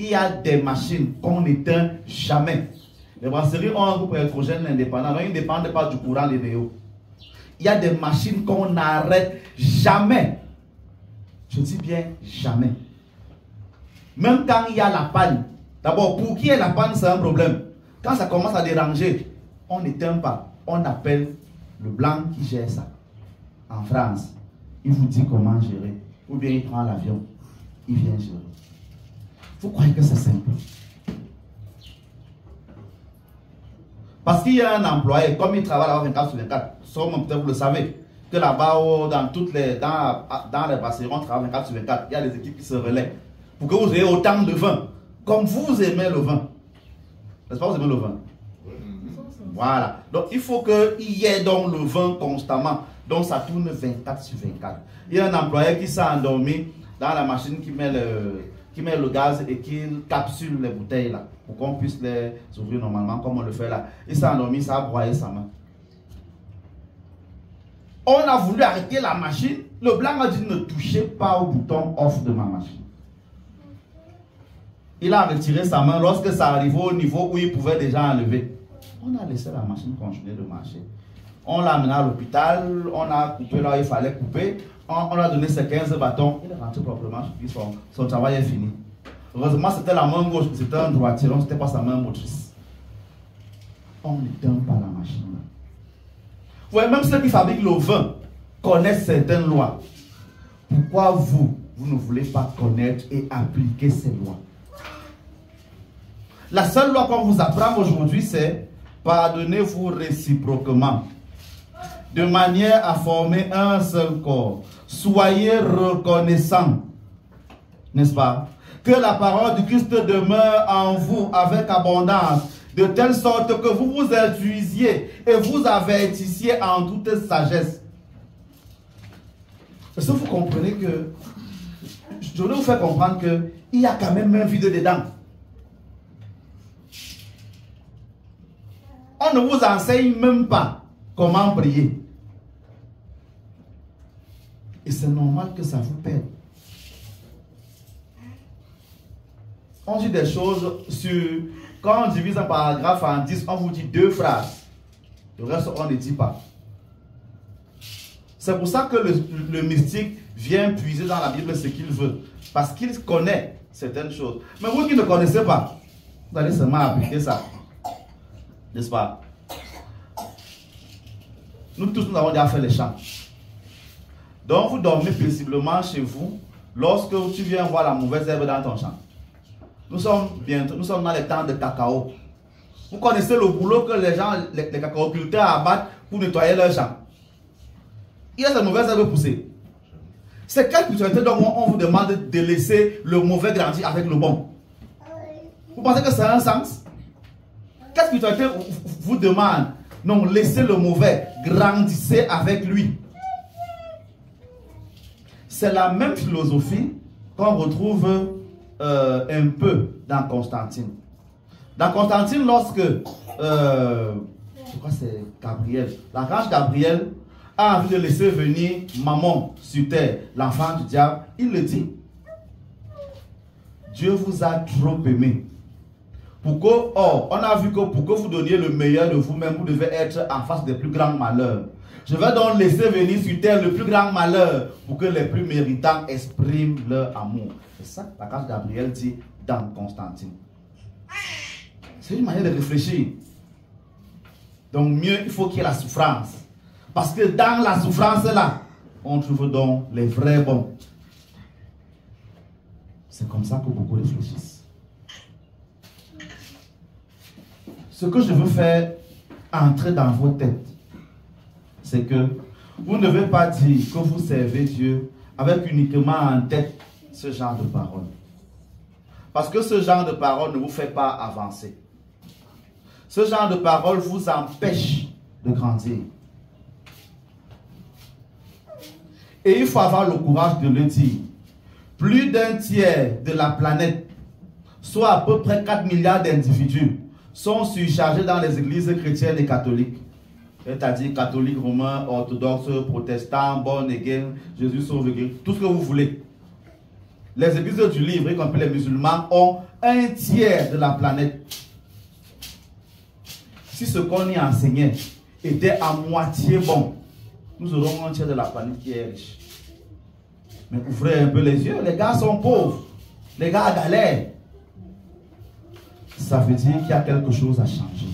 il y a des machines qu'on n'éteint jamais. Les brasseries ont un groupe électrogène indépendant, donc ils ne dépendent pas du courant des néos. Il y a des machines qu'on n'arrête jamais. Je dis bien jamais. Même quand il y a la panne. D'abord, pour qui est la panne, c'est un problème. Quand ça commence à déranger, on n'éteint pas. On appelle le blanc qui gère ça. En France, il vous dit comment gérer. Ou bien il prend l'avion, il vient gérer. Vous croyez que c'est simple? Parce qu'il y a un employé, comme il travaille là-bas 24 sur 24, peut-être vous le savez, que là-bas, dans les brasseries, on travaille 24 sur 24. Il y a des équipes qui se relaient. Pour que vous ayez autant de vin. Comme vous aimez le vin. N'est-ce pas, vous aimez le vin? Voilà. Donc, il faut qu'il y ait donc le vin constamment. Donc, ça tourne 24 sur 24. Il y a un employé qui s'est endormi dans la machine qui met le gaz et qui capsule les bouteilles là. Pour qu'on puisse les ouvrir normalement comme on le fait là. Il s'est endormi, ça a broyé sa main. On a voulu arrêter la machine. Le blanc a dit ne touchez pas au bouton off de ma machine. Il a retiré sa main lorsque ça arrivait au niveau où il pouvait déjà enlever. On a laissé la machine continuer de marcher. On l'a amené à l'hôpital, on a coupé là où il fallait couper, on a donné ses 15 bâtons, il est rentré proprement, son travail est fini. Heureusement, c'était la main gauche, c'était un droitier, donc c'était pas sa main motrice. On n'éteint pas la machine. Vous voyez, même ceux qui fabriquent le vin connaissent certaines lois. Pourquoi vous ne voulez pas connaître et appliquer ces lois? La seule loi qu'on vous apprend aujourd'hui, c'est pardonnez-vous réciproquement, de manière à former un seul corps. Soyez reconnaissants, n'est-ce pas? Que la parole du Christ demeure en vous avec abondance, de telle sorte que vous vous instruisiez et vous avertissiez en toute sagesse. Est-ce que vous comprenez que, je voulais vous faire comprendre qu'il y a quand même un vide dedans. On ne vous enseigne même pas comment prier. Et c'est normal que ça vous perde. On dit des choses sur... Quand on divise un paragraphe en 10, on vous dit 2 phrases. Le reste, on ne dit pas. C'est pour ça que le mystique vient puiser dans la Bible ce qu'il veut. Parce qu'il connaît certaines choses. Mais vous qui ne connaissez pas, vous allez seulement appliquer ça. N'est-ce pas? Nous tous, nous avons déjà fait les chants. Donc, vous dormez paisiblement chez vous lorsque tu viens voir la mauvaise herbe dans ton champ. Nous sommes dans les temps de cacao. Vous connaissez le boulot que les gens, les cacaoculteurs abattent pour nettoyer leur champ. Il y a cette mauvaise herbe poussée. C'est quelle spiritualité dont on vous demande de laisser le mauvais grandir avec le bon? Vous pensez que ça a un sens? Quelle spiritualité vous demande? Non, laissez le mauvais, grandissez avec lui. C'est la même philosophie qu'on retrouve un peu dans Constantine. Dans Constantine, lorsque, je crois que c'est Gabriel, l'archange Gabriel a envie de laisser venir Mammon sur terre, l'enfant du diable, il le dit. Dieu vous a trop aimé. Or, on a vu que pour que vous donniez le meilleur de vous-même, vous devez être en face des plus grands malheurs. Je vais donc laisser venir sur terre le plus grand malheur pour que les plus méritants expriment leur amour. C'est ça que l'archange Gabriel dit dans Constantine. C'est une manière de réfléchir. Donc mieux, il faut qu'il y ait la souffrance. Parce que dans la souffrance là, on trouve donc les vrais bons. C'est comme ça que beaucoup réfléchissent. Ce que je veux faire entrer dans vos têtes, c'est que vous ne devez pas dire que vous servez Dieu avec uniquement en tête ce genre de paroles. Parce que ce genre de paroles ne vous fait pas avancer. Ce genre de paroles vous empêche de grandir. Et il faut avoir le courage de le dire. Plus d'un tiers de la planète, soit à peu près 4 milliards d'individus, sont surchargés dans les églises chrétiennes et catholiques. C'est-à-dire catholiques, romains, orthodoxes, protestants, born again, Jésus sauve again, tout ce que vous voulez. les églises du livre, y compris les musulmans, ont un tiers de la planète. Si ce qu'on y enseignait était à moitié bon, nous aurons un tiers de la planète qui est riche. Mais ouvrez un peu les yeux, les gars sont pauvres, les gars galèrent. Ça veut dire qu'il y a quelque chose à changer.